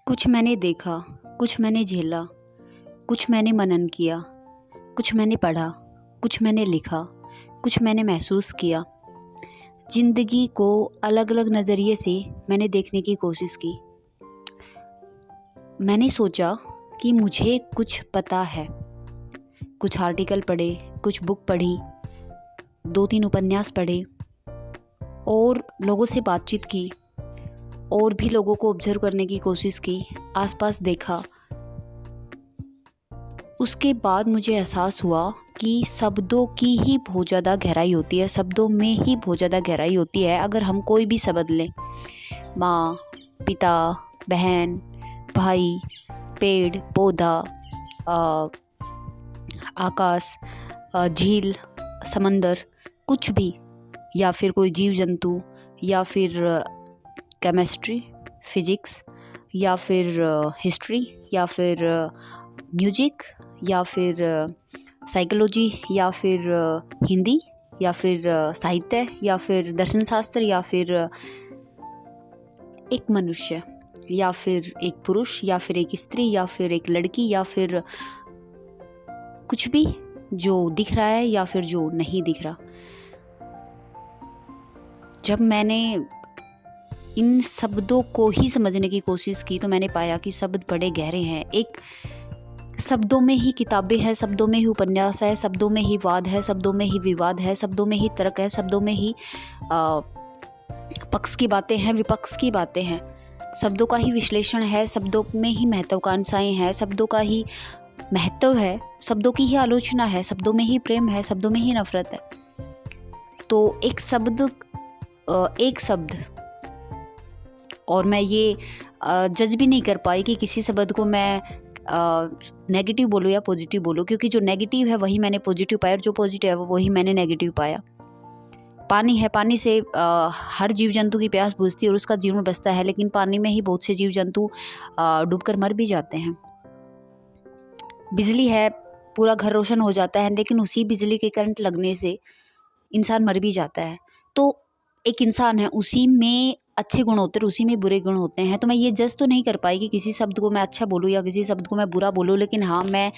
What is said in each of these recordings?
कुछ मैंने देखा, कुछ मैंने झेला, कुछ मैंने मनन किया, कुछ मैंने पढ़ा, कुछ मैंने लिखा, कुछ मैंने महसूस किया। ज़िंदगी को अलग अलग नज़रिए से मैंने देखने की कोशिश की। मैंने सोचा कि मुझे कुछ पता है। कुछ आर्टिकल पढ़े, कुछ बुक पढ़ी, 2-3 उपन्यास पढ़े और लोगों से बातचीत की और भी लोगों को ऑब्जर्व करने की कोशिश की, आसपास देखा। उसके बाद मुझे एहसास हुआ कि शब्दों की ही बहुत ज़्यादा गहराई होती है, शब्दों में ही बहुत ज़्यादा गहराई होती है। अगर हम कोई भी शब्द लें, माँ, पिता, बहन, भाई, पेड़, पौधा, आकाश, झील, समंदर, कुछ भी, या फिर कोई जीव जंतु, या फिर केमिस्ट्री, फिजिक्स, या फिर हिस्ट्री, या फिर म्यूजिक, या फिर साइकोलॉजी, या फिर हिंदी, या फिर साहित्य, या फिर दर्शन शास्त्र, या फिर एक मनुष्य, या फिर एक पुरुष, या फिर एक स्त्री, या फिर एक लड़की, या फिर कुछ भी जो दिख रहा है या फिर जो नहीं दिख रहा। जब मैंने इन शब्दों को ही समझने की कोशिश की तो मैंने पाया कि शब्द बड़े गहरे हैं। एक शब्दों में ही किताबें हैं, शब्दों में ही उपन्यास है, शब्दों में ही वाद है, शब्दों में ही विवाद है, शब्दों में ही तर्क है, शब्दों में ही पक्ष की बातें हैं, विपक्ष की बातें हैं, शब्दों का ही विश्लेषण है, शब्दों में ही महत्वाकांक्षाएं हैं, शब्दों का ही महत्व है, शब्दों की ही आलोचना है, शब्दों में ही प्रेम है, शब्दों में ही नफरत है। तो एक शब्द और मैं ये जज भी नहीं कर पाई कि किसी शब्द को मैं नेगेटिव बोलूँ या पॉजिटिव बोलूँ, क्योंकि जो नेगेटिव है वही मैंने पॉजिटिव पाया और जो पॉजिटिव है वही मैंने नेगेटिव पाया। पानी है, पानी से हर जीव जंतु की प्यास बुझती है और उसका जीवन बचता है, लेकिन पानी में ही बहुत से जीव जंतु डूबकर मर भी जाते हैं। बिजली है, पूरा घर रोशन हो जाता है, लेकिन उसी बिजली के करंट लगने से इंसान मर भी जाता है। तो एक इंसान है, उसी में अच्छे गुण होते हैं, उसी में बुरे गुण होते हैं। तो मैं ये जज तो नहीं कर पाई कि किसी शब्द को मैं अच्छा बोलूँ या किसी शब्द को मैं बुरा बोलूँ, लेकिन हाँ, मैं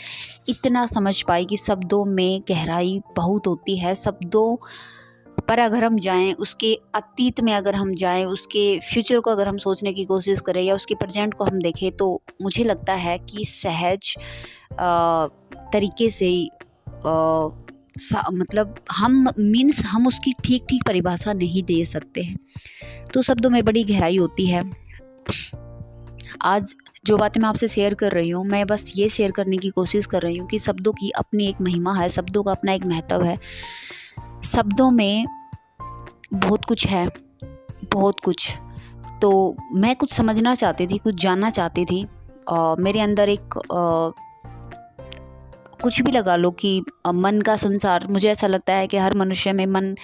इतना समझ पाई कि शब्दों में गहराई बहुत होती है। शब्दों पर अगर हम जाएं, उसके अतीत में अगर हम जाएं, उसके फ्यूचर को अगर हम सोचने की कोशिश करें या उसके प्रेजेंट को हम देखें, तो मुझे लगता है कि सहज तरीके से मतलब हम उसकी ठीक परिभाषा नहीं दे सकते हैं। तो शब्दों में बड़ी गहराई होती है। आज जो बातें मैं आपसे शेयर कर रही हूँ, मैं बस ये शेयर करने की कोशिश कर रही हूँ कि शब्दों की अपनी एक महिमा है, शब्दों का अपना एक महत्व है। शब्दों में बहुत कुछ है, बहुत कुछ। तो मैं कुछ समझना चाहती थी, कुछ जानना चाहती थी। मेरे अंदर एक कुछ भी लगा लो कि मन का संसार। मुझे ऐसा लगता है कि हर मनुष्य में मन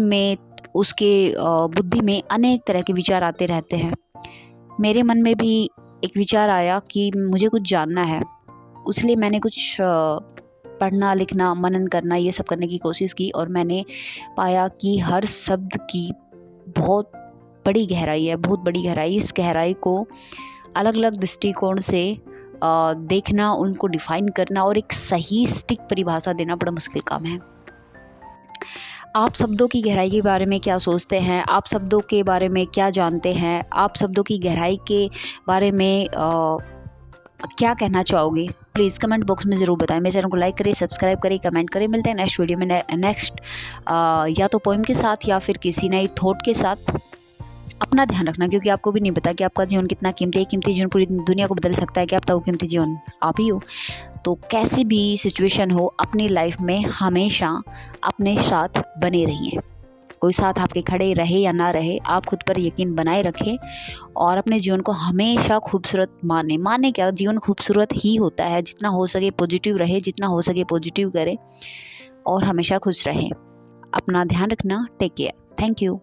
में, उसके बुद्धि में अनेक तरह के विचार आते रहते हैं। मेरे मन में भी एक विचार आया कि मुझे कुछ जानना है, इसलिए मैंने कुछ पढ़ना, लिखना, मनन करना, ये सब करने की कोशिश की और मैंने पाया कि हर शब्द की बहुत बड़ी गहराई है, बहुत बड़ी गहराई। इस गहराई को अलग अलग दृष्टिकोण से देखना, उनको डिफाइन करना और एक सही सटीक परिभाषा देना बड़ा मुश्किल काम है। आप शब्दों की गहराई के बारे में क्या सोचते हैं? आप शब्दों के बारे में क्या जानते हैं? आप शब्दों की गहराई के बारे में क्या कहना चाहोगे? प्लीज़ कमेंट बॉक्स में ज़रूर बताएं। मेरे चैनल को लाइक करें, सब्सक्राइब करें, कमेंट करें। मिलते हैं नेक्स्ट वीडियो में नेक्स्ट या तो पोएम के साथ या फिर किसी नई थॉट के साथ। अपना ध्यान रखना, क्योंकि आपको भी नहीं पता कि आपका जीवन कितना कीमती है। कीमती जीवन पूरी दुनिया को बदल सकता है। कि आपका वो कीमती जीवन आप ही हो। तो कैसी भी सिचुएशन हो, अपनी लाइफ में हमेशा अपने साथ बने रहिए। कोई साथ आपके खड़े रहे या ना रहे, आप खुद पर यकीन बनाए रखें और अपने जीवन को हमेशा खूबसूरत माने क्या, जीवन खूबसूरत ही होता है। जितना हो सके पॉजिटिव रहे, जितना हो सके पॉजिटिव करें और हमेशा खुश रहें। अपना ध्यान रखना। Take care. Thank you.